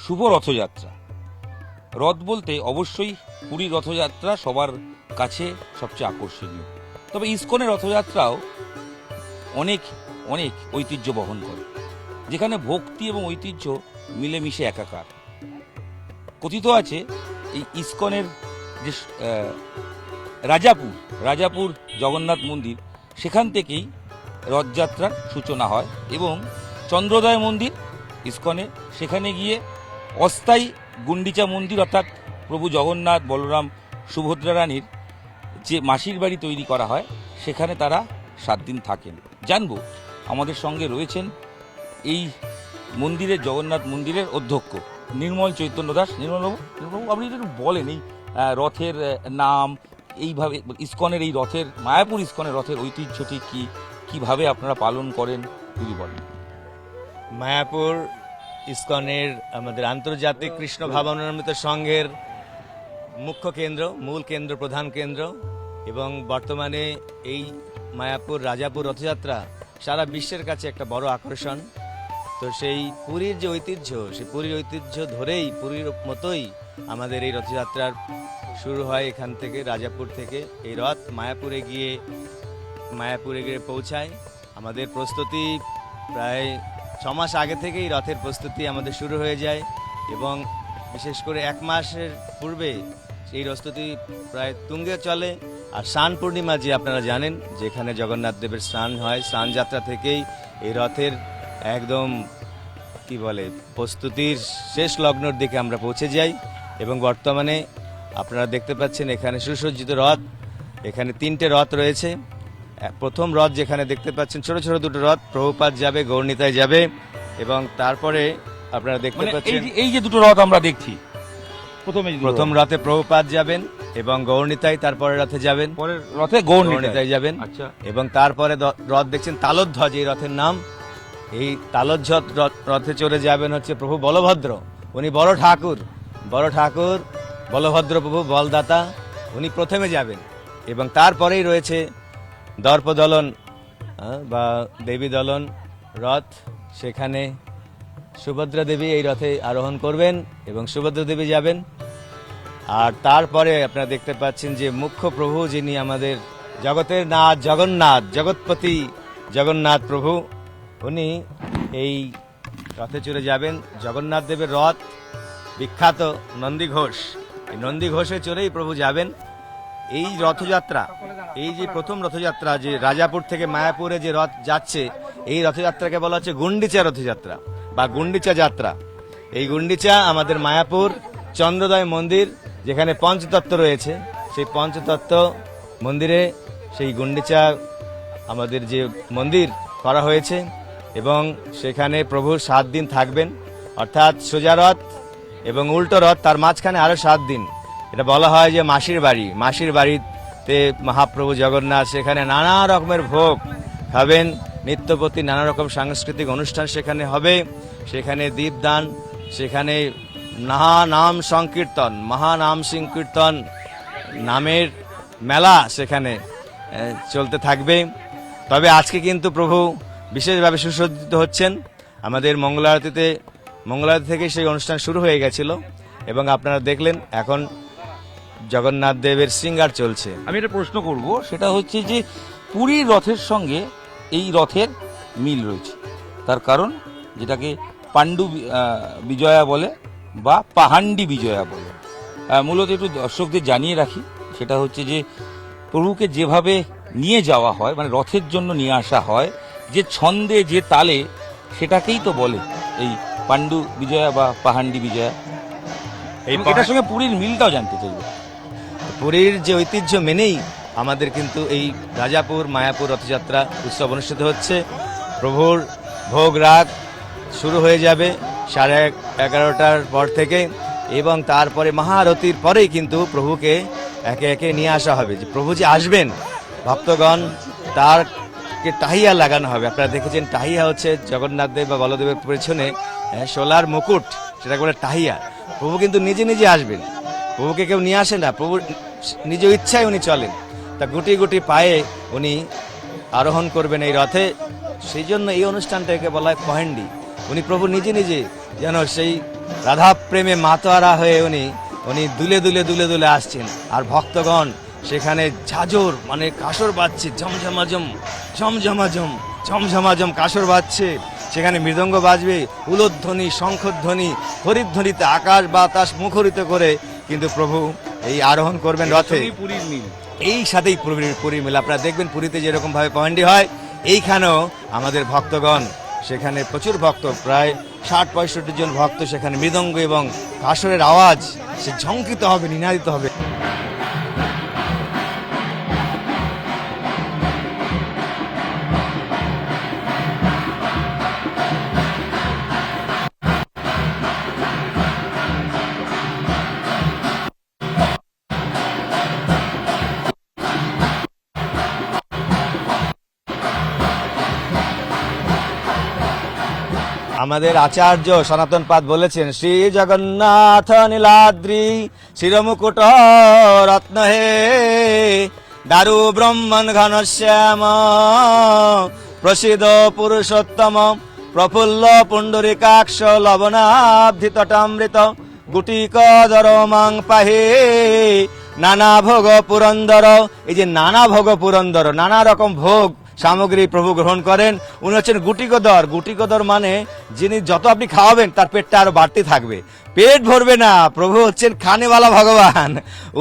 শুভ রথযাত্রা। রথ বলতে অবশ্যই পুরীর রথযাত্রা সবার কাছে সবচেয়ে আকর্ষণীয়, তবে ইসকনের রথযাত্রাও অনেক অনেক ঐতিহ্য বহন করে, যেখানে ভক্তি এবং ঐতিহ্য মিলেমিশে একাকার। কথিত আছে এই ইসকনের যে রাজাপুর জগন্নাথ মন্দির, সেখান থেকেই রথযাত্রার সূচনা হয় এবং চন্দ্রোদয় মন্দির ইসকনে, সেখানে গিয়ে অস্থায়ী গুন্ডিচা মন্দির অর্থাৎ প্রভু জগন্নাথ, বলরাম, সুভদ্রা রানীর যে মাসির বাড়ি তৈরি করা হয়, সেখানে তারা 7 দিন থাকেন। জানবো, আমাদের সঙ্গে রয়েছেন এই মন্দিরের, জগন্নাথ মন্দিরের অধ্যক্ষ নির্মল চৈতন্য দাস। নির্মলবাবু, আপনি একটু বলেন এই রথের নাম, এইভাবে ইসকনের এই রথের, মায়াপুর ইসকনের রথের ঐতিহ্যটি কি, কিভাবে আপনারা পালন করেন যদি বলেন। মায়াপুর ইসকনের আমাদের আন্তর্জাতিক কৃষ্ণ ভাবনামৃত সংঘের মুখ্য কেন্দ্র, মূল কেন্দ্র, প্রধান কেন্দ্র, এবং বর্তমানে এই মায়াপুর রাজাপুর রথযাত্রা সারা বিশ্বের কাছে একটা বড় আকর্ষণ। তো সেই পুরীর যে ঐতিহ্য, সেই পুরীর ঐতিহ্য ধরেই, পুরীর মতোই আমাদের এই রথযাত্রার শুরু হয় এখান থেকে, রাজাপুর থেকে। এই রথ মায়াপুরে গিয়ে পৌঁছায়। আমাদের প্রস্তুতি প্রায় 6 মাস আগে থেকেই রথের প্রস্তুতি আমাদের শুরু হয়ে যায়, এবং বিশেষ করে 1 মাসের পূর্বে এই প্রস্তুতি প্রায় তুঙ্গে চলে। আর স্নান পূর্ণিমা, যে আপনারা জানেন, যেখানে জগন্নাথ দেবের স্নান হয়, স্নান যাত্রা থেকেই এই রথের একদম কি বলে প্রস্তুতির শেষ লগ্নর দিকে আমরা পৌঁছে যাই। এবং বর্তমানে আপনারা দেখতে পাচ্ছেন এখানে সুসজ্জিত রথ। এখানে 3টে রথ রয়েছে। প্রথম রথ যেখানে দেখতে পাচ্ছেন, ছোট ছোট 2টো রথ, প্রভুপাদ যাবে, গৌরনীতায় যাবে, এবং তারপরে আপনারা দেখতে পাচ্ছেন এই যে 2টো রথ আমরা দেখছি, প্রথম রথে প্রভুপাদ যাবেন এবং গৌরনীতায়, তারপরে রথে যাবেন, পরের রথে গৌরনীতায় যাবেন। আচ্ছা। এবং তারপরে রথ দেখছেন তালোধ্বজ, এই রথের নাম। এই তালোধ্বজ রথে চড়ে যাবেন হচ্ছে প্রভু বলভদ্র। উনি বড় ঠাকুর বলভদ্র প্রভু, বলদাতা, উনি প্রথমে যাবেন। এবং তারপরেই রয়েছে দর্পদলন বা দেবী দলন রথ, সেখানে সুভদ্রা দেবী এই রথে আরোহণ করবেন এবং সুভদ্রা দেবী যাবেন। আর তারপরে আপনারা দেখতে পাচ্ছেন যে মুখ্য প্রভু, যিনি আমাদের জগতের নাথ, জগন্নাথ, জগৎপতি জগন্নাথ প্রভু, উনি এই রথে চড়ে যাবেন। জগন্নাথ দেবের রথ বিখ্যাত নন্দীঘোষ, এই নন্দীঘোষে চড়েই প্রভু যাবেন। এই রথযাত্রা, এই যে প্রথম রথযাত্রা, যে রাজাপুর থেকে মায়াপুরে যে রথ যাচ্ছে, এই রথযাত্রাকে বলা হচ্ছে গুন্ডিচা রথযাত্রা বা গুন্ডিচা যাত্রা। এই গুন্ডিচা আমাদের মায়াপুর চন্দ্রোদয় মন্দির, যেখানে পঞ্চতত্ত্ব রয়েছে, সেই পঞ্চতত্ত্ব মন্দিরে সেই গুন্ডিচা আমাদের যে মন্দির করা হয়েছে, এবং সেখানে প্রভু 7 দিন থাকবেন। অর্থাৎ সোজা রথ এবং উল্টো রথ, তার মাঝখানে আরো 7 দিন। এটা বলা হয় যে মাসির বাড়িতে মহাপ্রভু জগন্নাথ সেখানে নানা রকমের ভোগ খাবেন, নিত্যপতি নানা রকম সাংস্কৃতিক অনুষ্ঠান সেখানে হবে, সেখানে দীপদান, সেখানে মহানাম সংকীর্তন, নামের মেলা সেখানে চলতে থাকবে। তবে আজকে কিন্তু প্রভু বিশেষভাবে সুসজ্জিত হচ্ছেন। আমাদের মঙ্গলারতি থেকে সেই অনুষ্ঠান শুরু হয়ে গেছিল, এবং আপনারা দেখলেন এখন জগন্নাথ দেবের শৃঙ্গার চলছে। আমি একটা প্রশ্ন করব, সেটা হচ্ছে যে পুরীর রথের সঙ্গে এই রথের মিল রয়েছে, তার কারণ যেটাকে পাণ্ডু বিজয়া বলে বা পাহান্ডি বিজয়া বলে। মূলত একটু দর্শকদের জানিয়ে রাখি, সেটা হচ্ছে যে প্রভুকে যেভাবে নিয়ে যাওয়া হয়, মানে রথের জন্য নিয়ে আসা হয়, যে ছন্দে, যে তালে, সেটাকেই তো বলে এই পাণ্ডু বিজয়া বা পাহান্ডি বিজয়া। এটার সঙ্গে পুরীর মিলটাও জানতে চাইব। পুরীর যে ঐতিহ্য মেনেই আমাদের কিন্তু এই রাজাপুর মায়াপুর রথযাত্রা উৎসব অনুষ্ঠিত হচ্ছে। প্রভুর ভোগ রাগ শুরু হয়ে যাবে 11:30টার পর থেকে, এবং তারপরে মহারতির পরেই কিন্তু প্রভুকে একে একে নিয়ে আসা হবে। যে প্রভু যে আসবেন, ভক্তগণ তারকে টাহিয়া লাগানো হবে। আপনারা দেখেছেন, টাহিয়া হচ্ছে জগন্নাথ দেব বা বলদেবের পেছনে সোলার মুকুট, সেটা বলে টাহিয়া। প্রভু কিন্তু নিজে নিজে আসবেন, প্রভুকে কেউ নিয়ে আসে না, প্রভুর নিজ ইচ্ছায় উনি চলেন। তা গুটি গুটি পায়ে উনি আরোহণ করবেন এই রথে। সেই জন্য এই অনুষ্ঠানটাকে বলা হয় পহেন্ডি। উনি প্রভু নিজে নিজে যেন সেই রাধা প্রেমে মাতোয়ারা হয়ে উনি উনি দুলে দুলে দুলে দুলে আসছেন। আর ভক্তগণ সেখানে ঝাঁঝর মানে কাসর বাজছে, ঝমঝমাঝম ঝমঝমাঝম ঝমঝমাঝম কাসর বাজছে, সেখানে মৃদঙ্গ বাজবে, উলোধ্বনি শঙ্খধ্বনি হরিধ্বনিতে আকাশ বাতাস মুখরিত করে কিন্তু প্রভু এই আরোহণ করবেন রথে। পুরীর মিল। এই সাথেই পুরীর মেলা আপনারা দেখবেন, পুরীতে যেরকম ভাবে পয়েন্ডি হয় এইখানেও আমাদের ভক্তগণ, সেখানে প্রচুর ভক্ত, প্রায় 60-65 জন ভক্ত, সেখানে মৃদঙ্গ এবং কাসরের আওয়াজ সে ঝঙ্কৃত হবে, নিনাদিত হবে। আমাদের আচার্য সনাতন পাদ বলেছেন, শ্রী জগন্নাথ নীলাদ্রি শিরমুকুট রত্ন হে দারু ব্রহ্মণ ঘনশ্যাম প্রসিদ পুরুষোত্তম প্রফুল্ল পুণ্ডরিকাক্ষ লবণাব্ধি তটামৃত গুটিকদর মাং পাহে নানা ভোগ পুরন্দর। এই যে নানা ভোগ পুরন্দর, নানা রকম ভোগ সামগ্রী প্রভু গ্রহণ করেন। উনি হচ্ছেন গুটিকদর। গুটিকদর মানে যিনি যত আপনি খাওয়াবেন তার পেটটা আরো বাড়তে থাকবে, পেট ভরবে না। প্রভু হচ্ছেন খানেওয়ালা ভগবান।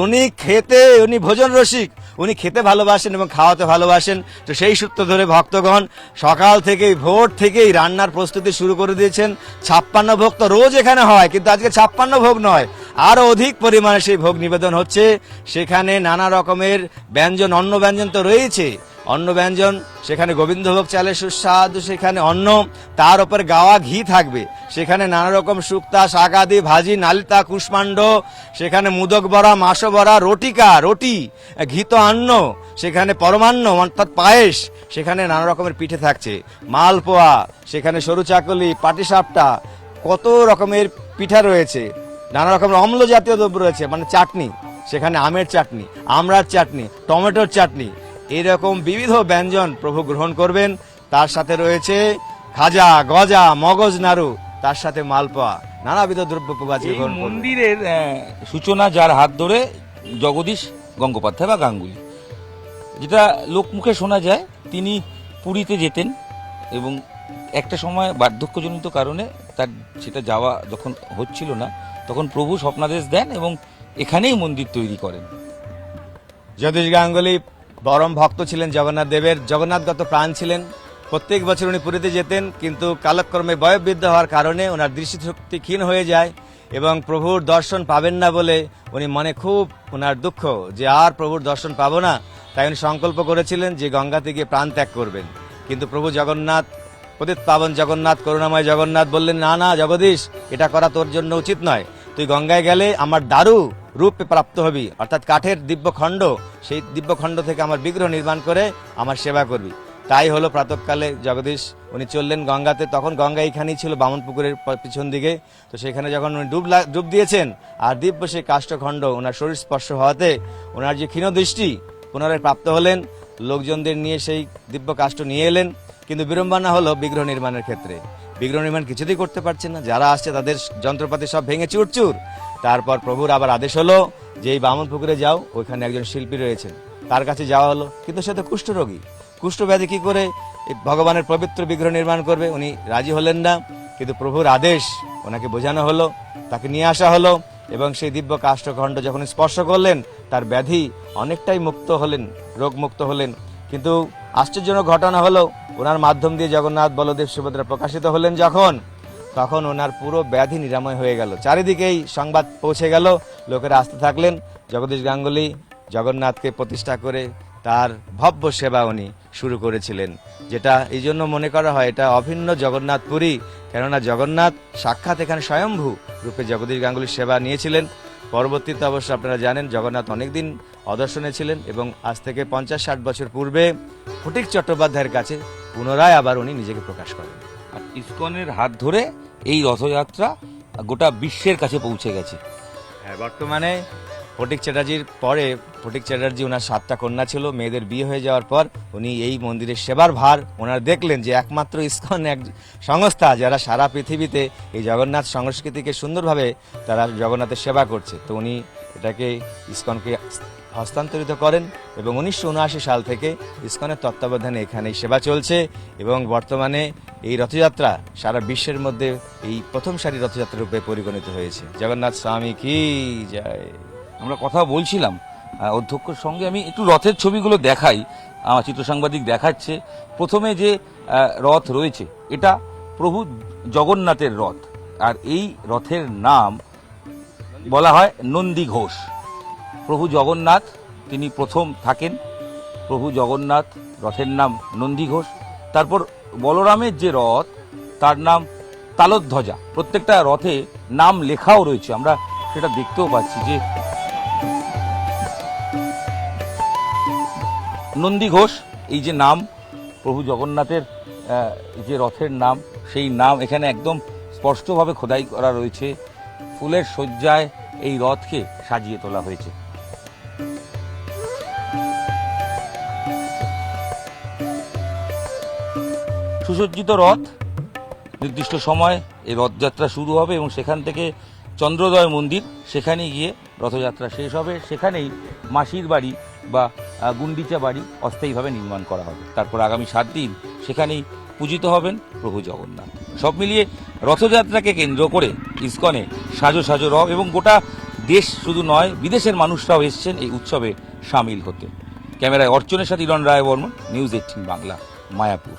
উনি ভোজন রসিক, উনি খেতে ভালোবাসেন এবং খাওয়াতে ভালোবাসেন। তো সেই সূত্র ধরে ভক্তগণ সকাল থেকেই ভোর থেকেই রান্নার প্রস্তুতি শুরু করে দিয়েছেন। 56 ভোগ তো রোজ এখানে হয়, কিন্তু আজকে 56 ভোগ নয়, আরো অধিক পরিমাণে সেই ভোগ নিবেদন হচ্ছে। সেখানে নানা রকমের ব্যঞ্জন, অন্ন ব্যঞ্জন তো রয়েছে, অন্ন ব্যঞ্জন, সেখানে গোবিন্দভোগ চালের সুস্বাদু সেখানে অন্ন, তার উপর গাওয়া ঘি থাকবে, সেখানে নানা রকম শুক্তা শাকাদি ভাজি নালিতা কুষ্মাণ্ড, সেখানে মুদক বড়া মাস বড়া রুটি ঘিত আন্ন, সেখানে পরমান্ন অর্থাৎ পায়েস, সেখানে নানা রকমের পিঠে থাকছে, মালপোয়া, সেখানে সরু চাকলি পাটিসাপটা, কত রকমের পিঠা রয়েছে, নানা রকমের অম্ল জাতীয় দ্রব্য রয়েছে, মানে চাটনি, সেখানে আমের চাটনি, আমড়ার চাটনি, টমেটোর চাটনি, এরকম বিবিধ ব্যঞ্জন প্রভু গ্রহণ করবেন। তার সাথে রয়েছে খাজা গজা মগজ নাড়ু, তার সাথে মালপোয়া, নানাবিধ দ্রব্য প্রভু আজকে গ্রহণ করবেন। মন্দিরের সূচনা যার হাত ধরে জগদীশ গঙ্গোপাধ্যায় বা গাঙ্গুলি, যেটা লোকমুখে শোনা যায় তিনি পুরীতে যেতেন এবং একটা সময় বার্ধক্যজনিত কারণে তার সেটা যাওয়া যখন হচ্ছিল না, তখন প্রভু স্বপ্নাদেশ দেন এবং এখানেই মন্দির তৈরি করেন। জগদীশ গাঙ্গুলি পরম ভক্ত ছিলেন জগন্নাথ দেবের, জগন্নাথগত প্রাণ ছিলেন। প্রত্যেক বছর উনি পুরীতে যেতেন, কিন্তু কালক্রমে বয়োবৃদ্ধ হওয়ার কারণে ওনার দৃষ্টিশক্তি ক্ষীণ হয়ে যায় এবং প্রভুর দর্শন পাবেন না বলে উনি মনে খুব ওনার দুঃখ যে আর প্রভুর দর্শন পাবো না। তাই উনি সংকল্প করেছিলেন যে গঙ্গাতে গিয়ে প্রাণ ত্যাগ করবেন। কিন্তু প্রভু জগন্নাথ, পতিত পাবন জগন্নাথ, করুণাময় জগন্নাথ বললেন, না না জগদীশ, এটা করা তোর জন্য উচিত নয়, তুই গঙ্গায় গেলে আমার দারু রূপে প্রাপ্ত হবি, অর্থাৎ কাঠের দিব্যখণ্ড, সেই দিব্যখণ্ড থেকে আমার বিগ্রহ নির্মাণ করে আমার সেবা করবি। তাই হলো প্রাতঃকালে জগদীশ উনি চললেন গঙ্গাতে। তখন গঙ্গা এইখানেই ছিল বামন পুকুরের পিছন দিকে। তো সেখানে যখন উনি ডুব দিয়েছেন আর দিব্য সেই কাষ্ঠখণ্ড ওনার শরীর স্পর্শ হওয়াতে ওনার যে ক্ষীণ দৃষ্টি পুনরায় প্রাপ্ত হলেন। লোকজনদের নিয়ে সেই দিব্য কাষ্ঠ নিয়ে এলেন, কিন্তু বিড়ম্বনা হলো বিগ্রহ নির্মাণের ক্ষেত্রে। বিগ্রহ নির্মাণ কিছুতেই করতে পারছেন না, যারা আসছে তাদের যন্ত্রপাতি সব ভেঙে চুরচুর। তারপর প্রভুর আবার আদেশ হলো যে এই বামন পুকুরে যাও, ওইখানে একজন শিল্পী রয়েছেন, তার কাছে যাওয়া হলো। কিন্তু সে তো কুষ্ঠরোগী, কুষ্ঠব্যাধি কি করে ভগবানের পবিত্র বিগ্রহ নির্মাণ করবে? উনি রাজি হলেন না। কিন্তু প্রভুর আদেশ, ওনাকে বোঝানো হলো, তাকে নিয়ে আসা হলো এবং সেই দিব্য কাষ্ঠখণ্ড যখন স্পর্শ করলেন তার ব্যাধি অনেকটাই মুক্ত হলেন, রোগ মুক্ত হলেন। কিন্তু আশ্চর্যজনক ঘটনা হলো, ওনার মাধ্যম দিয়ে জগন্নাথ বলদেব সুভদ্রা প্রকাশিত হলেন যখন, তখন ওনার পুরো ব্যাধি নিরাময় হয়ে গেল। চারিদিকেই সংবাদ পৌঁছে গেল, লোকেরা আসতে থাকলেন। জগদীশ গাঙ্গুলি জগন্নাথকে প্রতিষ্ঠা করে তার ভব্য সেবা উনি শুরু করেছিলেন, যেটা এই জন্য মনে করা হয় এটা অভিন্ন জগন্নাথ পুরী। কেননা জগন্নাথ সাক্ষাৎ এখানে স্বয়ম্ভূ রূপে জগদীশ গাঙ্গুলির সেবা নিয়েছিলেন। পরবর্তীতে অবশ্য আপনারা জানেন জগন্নাথ অনেকদিন অদর্শনে ছিলেন এবং আজ থেকে 50-60 বছর পূর্বে ফটিক চট্টোপাধ্যায়ের কাছে পুনরায় আবার উনি নিজেকে প্রকাশ করেন। আর ইসকনের হাত ধরে এই রথযাত্রা গোটা বিশ্বের কাছে পৌঁছে গেছে। হ্যাঁ, বর্তমানে ফটিক চ্যাটার্জির পরে ফটিক চ্যাটার্জি ওনার 7টা কন্যা ছিল, মেয়েদের বিয়ে হয়ে যাওয়ার পর উনি এই মন্দিরের সেবার ভার ওনারা দেখলেন যে একমাত্র ইসকন এক সংস্থা যারা সারা পৃথিবীতে এই জগন্নাথ সংস্কৃতিকে সুন্দরভাবে তারা জগন্নাথের সেবা করছে। তো উনি এটাকে ইসকনকে হস্তান্তরিত করেন এবং 1979 সাল থেকে ইসকনের তত্ত্বাবধানে এখানে সেবা চলছে এবং বর্তমানে এই রথযাত্রা সারা বিশ্বের মধ্যে এই প্রথম সারি রথযাত্রা রূপে পরিগণিত হয়েছে। জগন্নাথ স্বামী কি জয়। আমরা কথা বলছিলাম অধ্যক্ষর সঙ্গে, আমি একটু রথের ছবিগুলো দেখাই, আমার চিত্র সাংবাদিক দেখাচ্ছে। প্রথমে যে রথ রয়েছে এটা প্রভু জগন্নাথের রথ, আর এই রথের নাম বলা হয় নন্দী ঘোষ। প্রভু জগন্নাথ তিনি প্রথম থাকেন, প্রভু জগন্নাথ রথের নাম নন্দী ঘোষ। তারপর বলরামের যে রথ তার নাম তালধ্বজা। প্রত্যেকটা রথে নাম লেখাও রয়েছে, আমরা সেটা দেখতেও পাচ্ছি যে নন্দী ঘোষ এই যে নাম প্রভু জগন্নাথের যে রথের নাম, সেই নাম এখানে একদম স্পষ্টভাবে খোদাই করা রয়েছে। ফুলের শয্যায় এই রথকে সাজিয়ে তোলা হয়েছে। সুসজ্জিত রথ, নির্দিষ্ট সময় এই রথযাত্রা শুরু হবে এবং সেখান থেকে চন্দ্রোদয় মন্দির, সেখানে গিয়ে রথযাত্রা শেষ হবে। সেখানেই মাসির বাড়ি বা গুন্ডিচা বাড়ি অস্থায়ীভাবে নির্মাণ করা হবে। তারপর আগামী 7 দিন সেখানেই পূজিত হবেন প্রভু জগন্নাথ। সব মিলিয়ে রথযাত্রাকে কেন্দ্র করে ইসকনে সাজো সাজো রথ, এবং গোটা দেশ শুধু নয় বিদেশের মানুষরাও এসছেন এই উৎসবে সামিল হতে। ক্যামেরায় অর্চনের সাথে ইরণ রায় বর্মন, নিউজ 18 বাংলা, মায়াপুর।